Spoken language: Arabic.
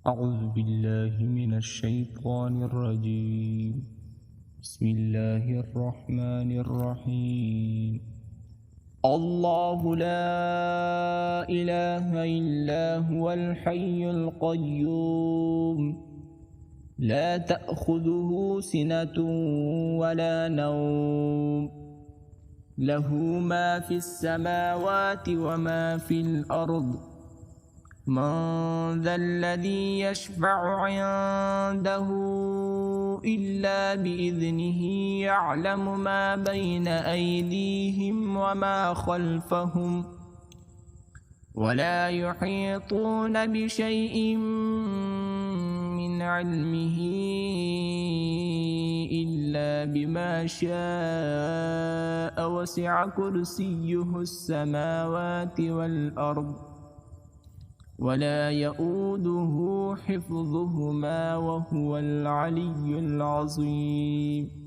أعوذ بالله من الشيطان الرجيم. بسم الله الرحمن الرحيم. الله لا إله إلا هو الحي القيوم لا تأخذه سنة ولا نوم له ما في السماوات وما في الأرض من ذا الذي يشفع عنده إلا بإذنه يعلم ما بين أيديهم وما خلفهم ولا يحيطون بشيء من علمه إلا بما شاء وسع كرسيه السماوات والأرض ولا يؤوده حفظهما وهو العلي العظيم.